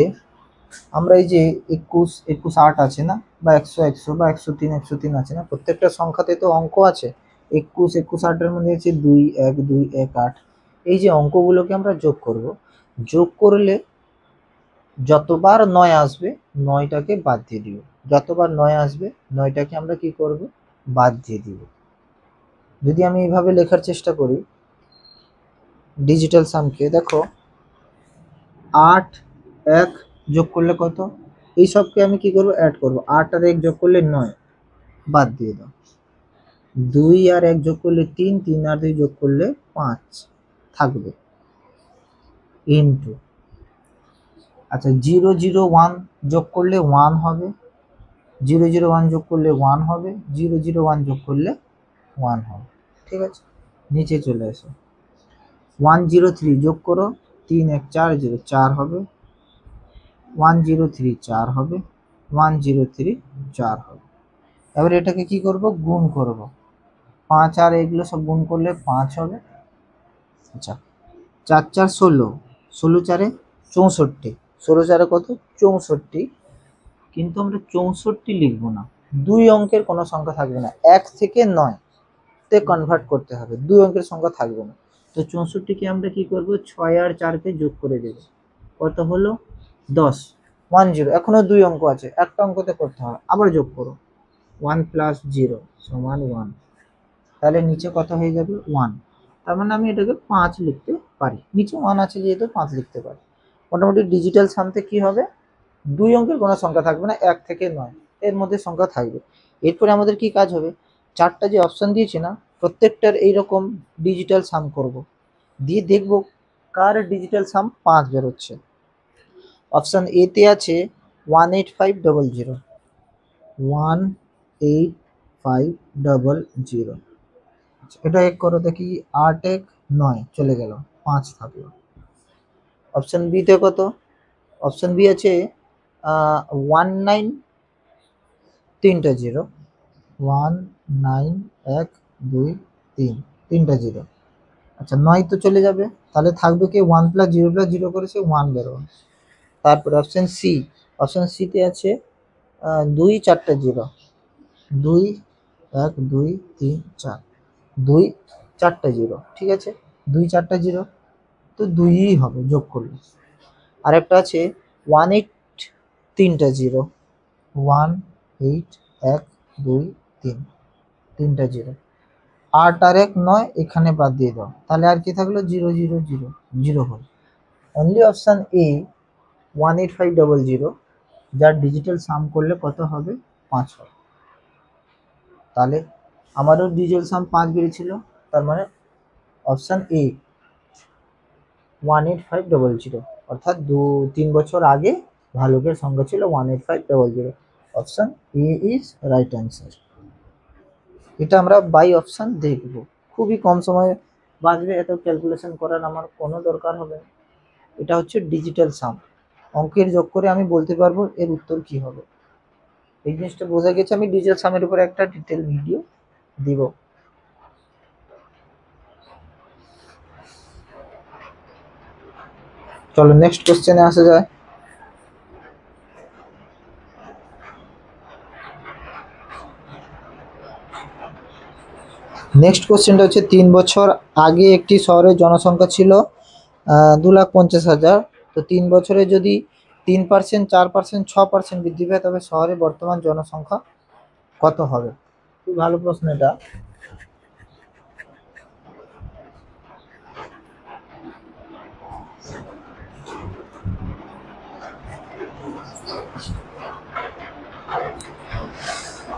আমরা এই যে 21 21 8 আছে না, বা 100 100 বা 103 103 আছে না, প্রত্যেকটা সংখ্যাতে তো অঙ্ক আছে। 21 21 8 এর মধ্যে আছে 2 1 2 1 8। এই যে অঙ্কগুলোকে আমরা যোগ করব, যোগ করলে যতবার 9 আসবে 9টাকে বাদ দিয়ে দিব, যতবার 9 আসবে 9টাকে আমরা কি করব, বাদ দিয়ে দিব। যদি আমি এইভাবে লেখার চেষ্টা করি ডিজিটাল সামকে, দেখো 8 1 যোগ করলে কত, এই সবকে আমি কি করব, অ্যাড করব। 8 আর 1 যোগ করলে 9, বাদ দিয়ে দাও। 2 আর 1 যোগ করলে 3, 3 আর 2 যোগ করলে 5 থাকবে, ইনটু, আচ্ছা 0 0 1 যোগ করলে 1 হবে, 0 0 1 যোগ করলে 1 হবে, 0 0 1 যোগ করলে 1 হবে। ঠিক আছে, নিচে চলে আসো। 1 0 3 যোগ করো, 3 1 4 0 4 হবে, 1 0 3 4 হবে, 1 0 3 4 হবে। এবার এটাকে কি করব, গুণ করব। 5 আর এগুলো সব গুণ করলে 5 হবে। আচ্ছা 4 4 16, 16 4 64, 16 4 কত, 64। কিন্তু আমরা 64 লিখবো না, দুই অঙ্কের কোনো সংখ্যা থাকবে না, 1 থেকে 9 তে কনভার্ট করতে হবে, দুই অঙ্কের সংখ্যা থাকবে না। তো 64কে আমরা কি করব, 6 আর 4কে যোগ করে দেব, কত হলো 10। 1 0, এখনো দুই অঙ্ক আছে, একটা অঙ্কতে করতে হবে, আবার যোগ করো, 1 প্লাস 0 সমান 1, তাহলে নিচে কত হয়ে যাবে 1। তার মানে আমি এটাকে 5 লিখতে পারি, নিচে 1 আছে যেহেতু 5 লিখতে পারি। মোটামুটি ডিজিটাল সামতে কি হবে, দুই অঙ্কের কোনো সংখ্যা থাকবে না, 1 থেকে 9 এর মধ্যে সংখ্যা থাকবে। এরপরে আমাদের কি কাজ হবে, চারটা যে অপশন দিয়েছি না, প্রত্যেকটার এইরকম ডিজিটাল সাম করব, দিয়ে দেখব কার ডিজিটাল সাম 5 বেরোচ্ছে। অপশন এ তে আছে 18500, 18500। এটা এক করো দেখি, 8 1 9 চলে গেল, 5 থাকলো। অপশন বি তে কত, অপশন বি আছে 19 3টা 0, 1 9 1 2 3, 3টা 0। আচ্ছা 9 তো চলে যাবে, তাহলে থাকবে কি 1 প্লাস 0 প্লাস 0 করেছে 1 বেরোবে। তারপরে অপশন সি, অপশন সি তে আছে 2 4টা 0, 2 1 2 3 4, 2 4টা 0। ঠিক আছে, 2 4টা 0 তো 2ই হবে যোগ করলে। আরেকটা আছে 1 8 3টা 0, 1 8 1 2 3, 3টা 0। 8 আর 1 9, এখানে বাদ দিয়ে দাও, তাহলে আর কি থাকলো 0 0 0 0 হল। অনলি অপশন এ 18500, যার ডিজিটাল সাম করলে কত হবে 5 হবে। তাহলে আমারও ডিজিটাল সাম 5 বেরিয়েছিল, তার মানে অপশন এ 18500, অর্থাৎ 3 বছর আগে ভালুকের সংখ্যা ছিল 18500। Option A is right answer. এটা আমরা বাই অপশন দেখব, খুবই কম সময়ে বাঁচবে, এত ক্যালকুলেশন করার আমার কোনো দরকার হবে না। এটা হচ্ছে ডিজিটাল সাম, অঙ্কের যোগ করে আমি বলতে পারবো এর উত্তর কি হবে। এই জিনিসটা বোঝা গেছে, আমি ডিজিটাল সামের উপরে একটা ডিটেল ভিডিও দিব। চলো নেক্সট কোশ্চেনে আসা যায়। নেক্সট কোশ্চেনটা হচ্ছে 3 বছর আগে একটি শহরের জনসংখ্যা ছিল 2,50,000। তো 3 বছরে যদি 3%, 4%, 6% বৃদ্ধি পায়, তবে শহরের বর্তমান জনসংখ্যা কত হবে? খুব ভালো প্রশ্ন এটা।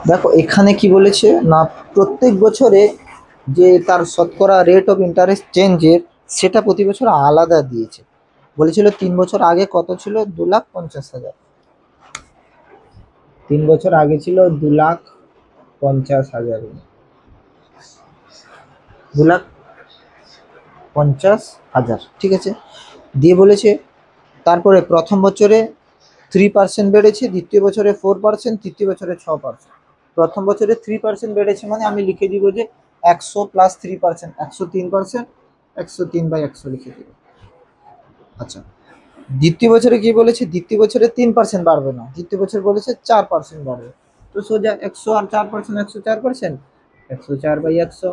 দেখো এখানে কি বলেছে না, প্রত্যেক বছরে যে তার শতকরা রেট অফ ইন্টারেস্ট চেঞ্জের, সেটা প্রতি বছর আলাদা দিয়েছে। বলেছিল 3 বছর আগে কত ছিল, 2,50,000। 3 বছর আগে ছিল 2,50,000, 2,50,000। ঠিক আছে, দিয়ে বলেছে তারপরে প্রথম বছরে 3% বেড়েছে, দ্বিতীয় বছরে 4%, তৃতীয় বছরে 6%। প্রথম বছরে 3% বেড়েছে মানে আমি লিখে দিব যে 100 প্লাস 3%, 103%, 103/100 লিখে দিব। আচ্ছা দ্বিতীয় বছরে কি বলেছে, দ্বিতীয় বছরে 3% বাড়বে না, দ্বিতীয় বছর বলেছে 4% বাড়বে। তো সোজা 100 আর 4%, 104%, 104/100।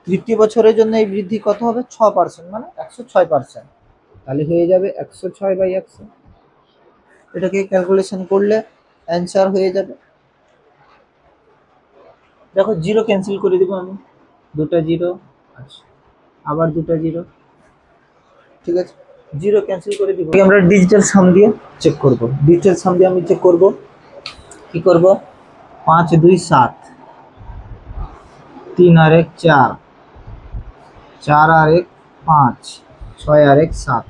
তৃতীয় বছরের জন্য এই বৃদ্ধি কত হবে, 6%, মানে 106%। তাহলে হয়ে যাবে 106/100। এটাকে ক্যালকুলেশন করলে অ্যান্সার হয়ে যাবে। দেখো জিরো ক্যান্সেল করে দিব আমি, দুটো জিরো, আচ্ছা আবার দুটো জিরো, ঠিক আছে, জিরো ক্যান্সেল করে দিব। আমরা ডিজিটাল সাম দিয়ে চেক করব, ডিজিটাল সাম দিয়ে আমি চেক করব। কি করব, 5 2 7, 3 আর 1 4, 4 আর 1 5, 6 আর 1 7।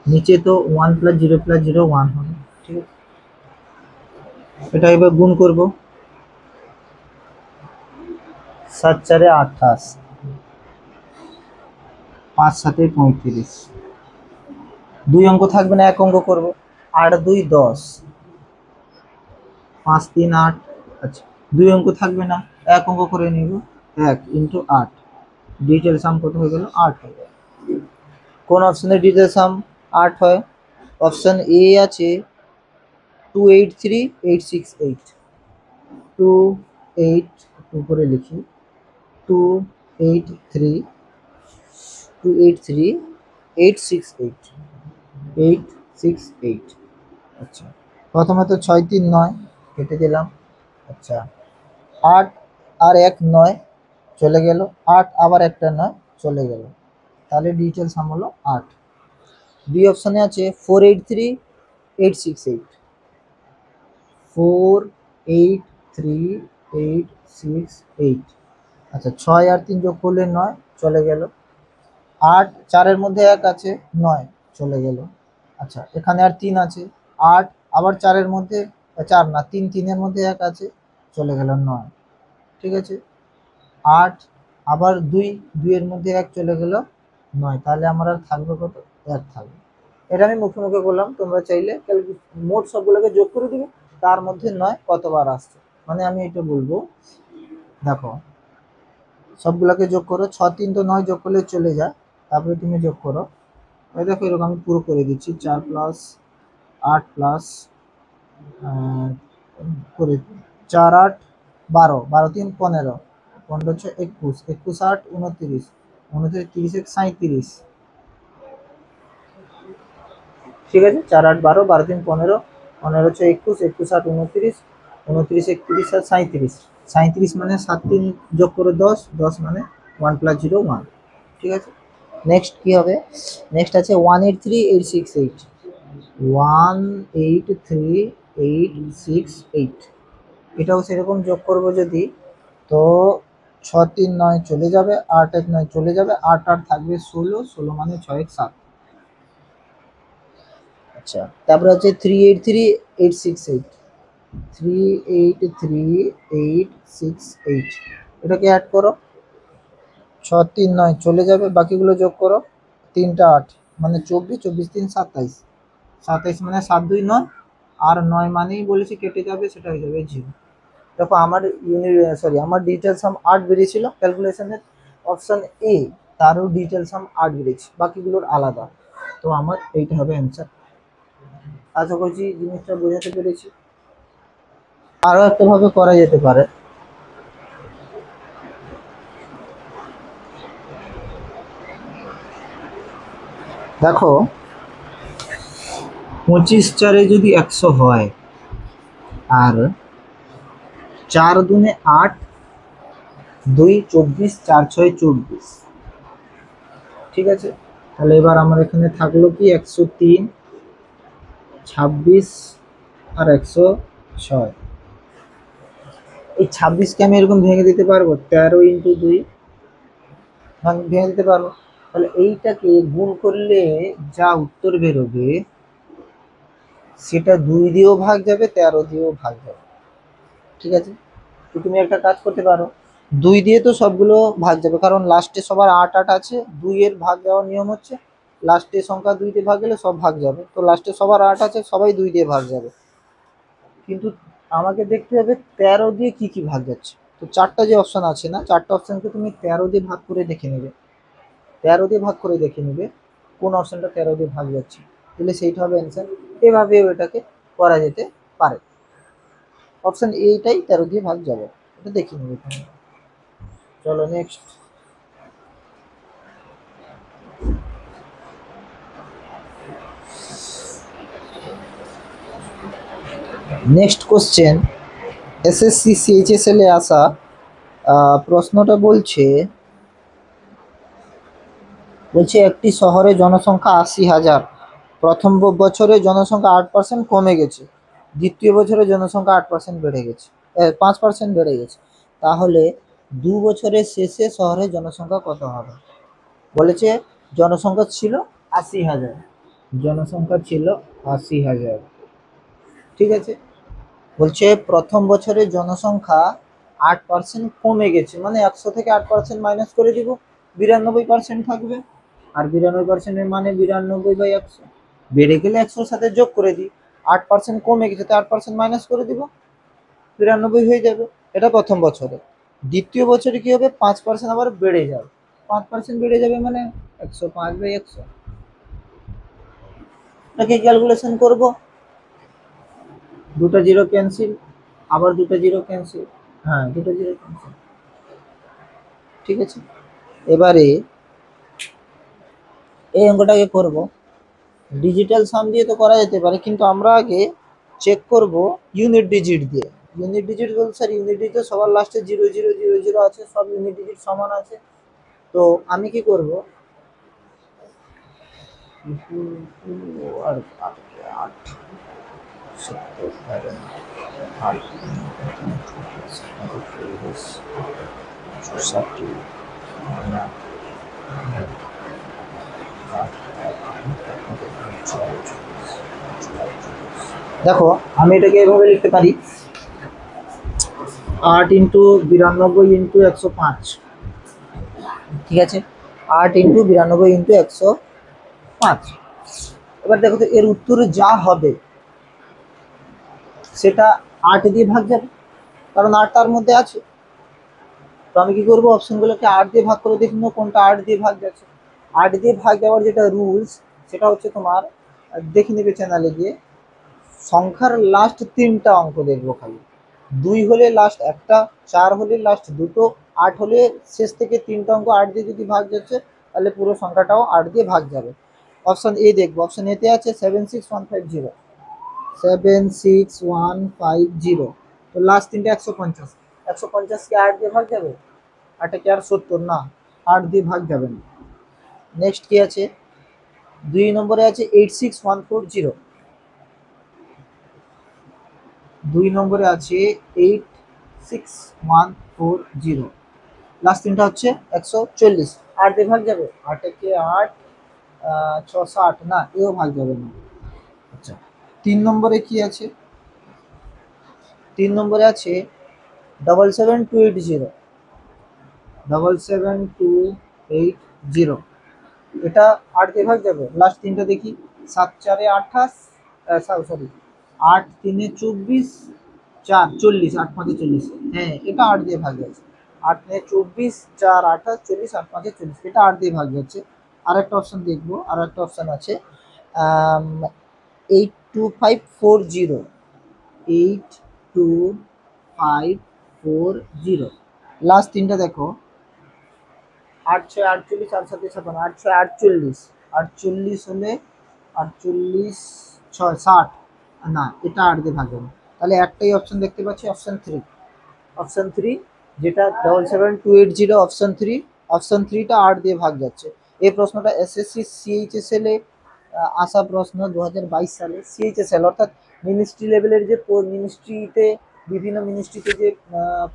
নিচে তো 1 + 0 + 0 1 হবে, ঠিক আছে। এটা এবার গুণ করব, 7 4 28, 5 7 35। দুই অঙ্ক থাকবে না, এক অঙ্ক করব। 8 2 10, 5 3 8। আচ্ছা দুই অঙ্ক থাকবে না, এক অঙ্ক করে নিব। 1 × 8, ডিজিটাল সাম কত হয়ে গেল, 8 হয়ে গেল। কোন অপশনে ডিজিটাল সাম 8 হয়, অপশন এ আছে 283868, 28 উপরে লিখি 283868। আচ্ছা প্রথমে তো 6 3 9 কেটে দিলাম। আচ্ছা 8 আর 1 9 চলে গেল, 8 আবার একটা 9 চলে গেল, তাহলে ডিজিটাল সাম হলো 8। বি অপশনে আছে 483868, 483868। আচ্ছা 6 আর 3 যোগ করলে 9 চলে গেল, 8 4-এর মধ্যে 1 আছে 9 চলে গেল। আচ্ছা এখানে আর 3 আছে, 8 আবার 4-এর মধ্যে 4 না 3, 3-এর মধ্যে 1 আছে চলে গেল 9, ঠিক আছে। 8 আবার 2, 2-এর মধ্যে 1 চলে গেল 9, তাহলে আমার আর থাকবে কত, 1 থাকবে। এটা আমি মুখে মুখে বললাম, তোমরা চাইলে মোট সবগুলোকে যোগ করে দিবে, তার মধ্যে 9 কতবার আসছে, মানে আমি এটা বলবো। দেখো সবগুলোকে যোগ করো, 6 3 তো 9 যোগ করলে চলে যায়, তারপরে তুমি যোগ করো। এই দেখো এরকম আমি পুরো করে দিচ্ছি, 4 + 8 + করে 4 8 12, 12 3 15, 15 6 21, 21 8 29, 29 30 1 37, ঠিক আছে। 4 8 12, 12 3 15, 15 6 21, 21 8 29, 29 31 আর 37, 37 মানে 7 3 যোগ করে 10, 10 মানে 1 + 0 1, ঠিক আছে। নেক্সট কি হবে, নেক্সট আছে 183868, 183868। এটাও সেরকম যোগ করব যদি, তো 6 3 9 চলে যাবে, 8 1 9 চলে যাবে, 8 8 থাকবে 16, 16 মানে 6 1 7। আচ্ছা তারপরে আছে 383868, 383868, এটাকে অ্যাড করো, 6 3 9 চলে যাবে, বাকিগুলো যোগ করো, 3টা 8 মানে 24, 24 3 27, 27 মানে 7 2 9, আর 9 মানেই বলেছি কেটে যাবে, সেটা হয়ে যাবে 0। দেখো আমার আমার ডিজিটাল সাম 8 বেরিয়েছিল ক্যালকুলেশনের অপশন এ, তারও ডিজিটাল সাম 8 বেরিয়েছে, বাকিগুলোর আলাদা। তো আমার এইটা হবে অ্যান্সার। আশা করছি জিনিসটা বোঝাতে পেরেছি। আরও একটা ভাবে করা যেতে পারে, দেখো 25 4-এ যদি 100 হয়, আর 4 2 8, 2 24, 4 6 24, ঠিক আছে। তাহলে এবার আমার এখানে থাকলো কি 103, 26 আর 106। এই 26কে আমি এরকম ভেঙে দিতে পারবো, 13 × 2 ভেঙে দিতে পারবো। তাহলে এইটাকে গুণ করলে যা উত্তর বেরোবে সেটা 2 দিয়েও ভাগ যাবে, 13 দিয়েও ভাগ যাবে, ঠিক আছে। তো তুমি একটা কাজ করতে পারো, 2 দিয়ে তো সবগুলো ভাগ যাবে, কারণ লাস্টে সবার 8 8 আছে, 2 এর ভাগ যাওয়ার নিয়ম হচ্ছে লাস্টে সংখ্যা 2 দিয়ে ভাগ গেলে সব ভাগ যাবে, তো লাস্টে সবার 8 আছে, সবাই 2 দিয়ে ভাগ যাবে। কিন্তু আমাকে দেখতে হবে 13 দিয়ে কি কি ভাগ যাচ্ছে। তো 4টা যে অপশন আছে না, 4টা অপশনকে তুমি 13 দিয়ে ভাগ করে দেখে নেবে, 13 দিয়ে ভাগ করে দেখে নেবে, কোন অপশনটা 13 দিয়ে ভাগ যাচ্ছে, তাহলে সেইটা হবে অ্যান্সার। এভাবেও এটাকে করা যেতে পারে। অপশন এইটাই 13 দিয়ে ভাগ যাবে, এটা দেখে নেবে। চলো next. Next question, SSC CHSL এ আসা প্রশ্নটা বলছে একটি শহরে জনসংখ্যা 80,000, প্রথম বছরে জনসংখ্যা 8% কমে গেছে, দ্বিতীয় বছরে জনসংখ্যা 8% বেড়ে গেছে, 5% বেড়ে গেছে, তাহলে 2 বছরের শেষে শহরের জনসংখ্যা কত হবে? বলেছে জনসংখ্যা ছিল 80,000, জনসংখ্যা ছিল 80,000, ঠিক আছে। বলছে প্রথম বছরে জনসংখ্যা 8% কমে গেছে, মানে 100 থেকে 8% মাইনাস করে দিব, 92% থাকবে। আর 92% মানে 92/100, বেড়ে গেলে 100-র সাথে যোগ করে দিই, 8% কমে গেছে তো 8% মাইনাস করে দিব, 92 হয়ে যাবে। এটা প্রথম বছরে। দ্বিতীয় বছরে কি হবে, 5% আবার বেড়ে যাবে, 5% বেড়ে যাবে মানে 105/100। এটাকে ক্যালকুলেশন করব, দুটো জিরো ক্যান্সেল, আবার দুটো জিরো ক্যান্সেল, হ্যাঁ দুটো জিরো ক্যান্সেল, ঠিক আছে। এবারে এই অঙ্কটাকে করব, ডিজিটাল সাম দিয়ে তো করা যেতে পারে, কিন্তু আমরা আগে চেক করব ইউনিট ডিজিট দিয়ে। ইউনিট ডিজিট বলতে স্যার ইউনিট ডিজিট সবার লাস্টে 0000 আছে, সব ইউনিট ডিজিট সমান আছে। তো আমি কি করব, আর 8 দেখো আমি এটাকে এভাবে লিখতে পারি, 8 ইন্টু 92 ইন্টু 105, ঠিক আছে, 8 ইন্টু 92 ইন্টু 105। এবার দেখো তো এর উত্তরে যা হবে সেটা 8 দিয়ে ভাগ যাবে, কারণ 8 তার মধ্যে আছে। তো আমি কি করবো, অপশনগুলোকে 8 দিয়ে ভাগ করে দেখি কোনটা 8 দিয়ে ভাগ যাচ্ছে। 8 দিয়ে ভাগ যাওয়ার যেটা রুলস, সেটা হচ্ছে তোমার, দেখে নেবে চ্যানেলে গিয়ে, সংখ্যার লাস্ট 3টা অঙ্ক দেখবো খালি, 2 হলে লাস্ট একটা, 4 হলে লাস্ট দুটো, 8 হলে শেষ থেকে 3টা অঙ্ক 8 দিয়ে যদি ভাগ যাচ্ছে, তাহলে পুরো সংখ্যাটাও 8 দিয়ে ভাগ যাবে। অপশন এ দেখবো, অপশন এতে আছে 76150, 76150, তো লাস্ট 3টা 150, 150 কি 8 দিয়ে ভাগ যাবে? 8 কি আর 70 না, 8 দিয়ে ভাগ যাবে না। নেক্সট কি আছে, 2 নম্বরে আছে 86140, 2 নম্বরে আছে 86140, লাস্ট 3টা হচ্ছে 140, 8 দিয়ে ভাগ যাবে? 8 কে 8, 660 না, এও ভাগ যাবে না। আচ্ছা 3 নম্বরে কি আছে, 3 নম্বরে আছে 77280, 77280, এটা 8 দিয়ে ভাগ যাবে? লাস্ট 3টা দেখি, 7 4 28, সরি 8 3 24, 4 40, 8 5 40, হ্যাঁ এটা 8 দিয়ে ভাগ যাচ্ছে, 8 3 24, 4 28 40, 8 5 40, এটা 8 দিয়ে ভাগ যাচ্ছে। আর একটা অপশন দেখবো, আর একটা অপশন আছে 82540, 82540, লাস্ট 3টা দেখো, 8 6 48, 8 7 56, 8 6 48, 48 হলে 48 6 60, না এটা 8 দিয়ে ভাগ যাবে, তাহলে একটাই অপশন দেখতে পাচ্ছি, অপশন 3, অপশন 3 যেটা 77280, অপশন 3, অপশন 3টা 8 দিয়ে ভাগ যাচ্ছে। এই প্রশ্নটা এসএসসি সিএইচএসএল এ আসা প্রশ্ন 2022 সালে, সিএইচএসএল অর্থাৎ মিনিস্ট্রি লেভেলের যে মিনিস্ট্রিতে, বিভিন্ন মিনিস্ট্রিতে যে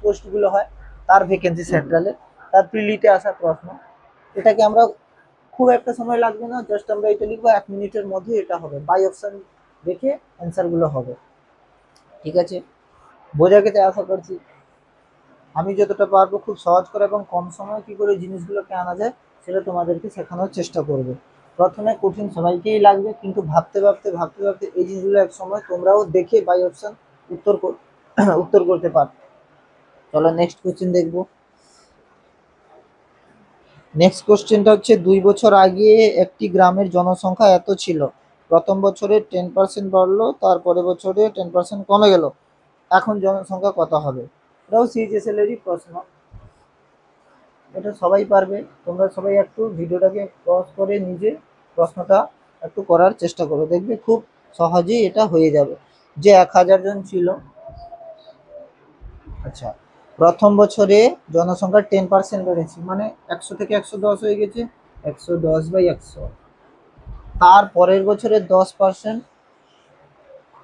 পোস্টগুলো হয় তার ভ্যাকেন্সি সেন্ট্রালে, তার প্রিলিতে আসা প্রশ্ন। এটাকে আমরা খুব একটা সময় লাগবে না, জাস্ট আমরা এটা লিখবো, 1 মিনিটের মধ্যে এটা হবে, বাই অপশন দেখে অ্যান্সারগুলো হবে, ঠিক আছে। বোঝা গেছে আশা করছি। আমি যতটা পারবো খুব সহজ করে এবং কম সময়ে কি করে জিনিসগুলোকে আনা যায় সেটা তোমাদেরকে শেখানোর চেষ্টা করব। প্রথমে কঠিন সবাইকেই লাগবে, কিন্তু ভাবতে ভাবতে ভাবতে ভাবতে এই জিনিসগুলো এক সময় তোমরাও দেখে বাই অপশন উত্তর উত্তর করতে পারো। চলো নেক্সট কোশ্চেন দেখবো। নেক্সট কোশ্চেনটা হচ্ছে 2 বছর আগে একটি গ্রামের জনসংখ্যা এত ছিল, প্রথম বছরে 10% বাড়লো, তারপরে বছরে 10% কমে গেল, এখন জনসংখ্যা কত হবে? এটাও সিএইচএসএল এরই প্রশ্ন, এটা সবাই পারবে। তোমরা সবাই একটু ভিডিওটাকে পজ করে নিজে প্রশ্নটা একটু করার চেষ্টা করো, দেখবে খুব সহজেই এটা হয়ে যাবে। যে 1000 জন ছিল, আচ্ছা, প্রথম বছরে জনসংখ্যা 10% বেড়েছে, মানে 100 থেকে 110 হয়ে গেছে, 110/100। তার পরের বছরে 10%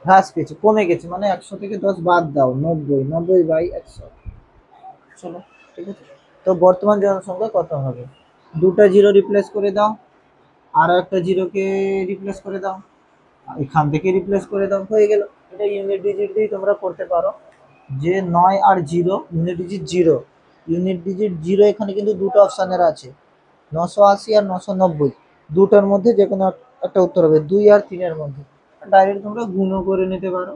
হ্রাস পেয়েছে, কমে গেছে, মানে 100 থেকে 10 বাদ দাও, 90, 90/100। চলো, ঠিক আছে। তো বর্তমান জনসংখ্যা কত হবে? দুটা জিরো রিপ্লেস করে দাও, আর একটা জিরোকে রিপ্লেস করে দাও, এখান থেকে রিপ্লেস করে দাও, হয়ে গেল। এটা ইউনিট ডিজিট দিয়ে তোমরা করতে পারো, যে 9 আর 0, ইউনিট ডিজিট 0, ইউনিট ডিজিট 0 এখানে কিন্তু দুটো অপশানের আছে, 980 আর 990, দুটোর মধ্যে যে কোনো একটা উত্তর হবে, 2 আর 3-এর মধ্যে। ডাইরেক্ট তোমরা গুণও করে নিতে পারো,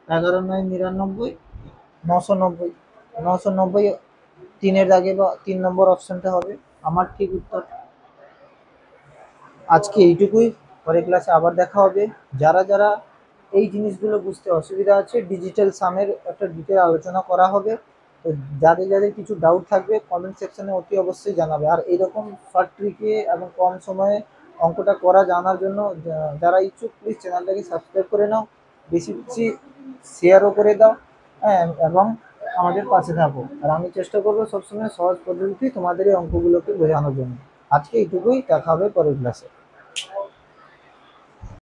11 9 99, 990, 990 3-এর দাগে বা 3 নম্বর অপশানটা হবে আমার ঠিক উত্তর। আজকে এইটুকুই, পরের ক্লাসে আবার দেখা হবে। যারা যারা এই জিনিসগুলো বুঝতে অসুবিধা আছে, ডিজিটাল সামের একটা ডিটেল আলোচনা করা হবে। তো যাদের যাদের কিছু ডাউট থাকবে কমেন্ট সেকশনে অতি অবশ্যই জানাবে। আর এইরকম শর্ট ট্রিকে এবং কম সময়ে অঙ্কটা করা জানার জন্য যারা ইচ্ছুক, প্লিজ চ্যানেলটাকে সাবস্ক্রাইব করে নাও, বেশি বেশি শেয়ারও করে দাও, হ্যাঁ, এবং আমাদের পাশে থাকো। আর আমি চেষ্টা করবো সবসময় সহজ পদ্ধতিতে তোমাদের এই অঙ্কগুলোকে বোঝানোর জন্য। আজকে এইটুকুই, দেখা হবে পরের ক্লাসে।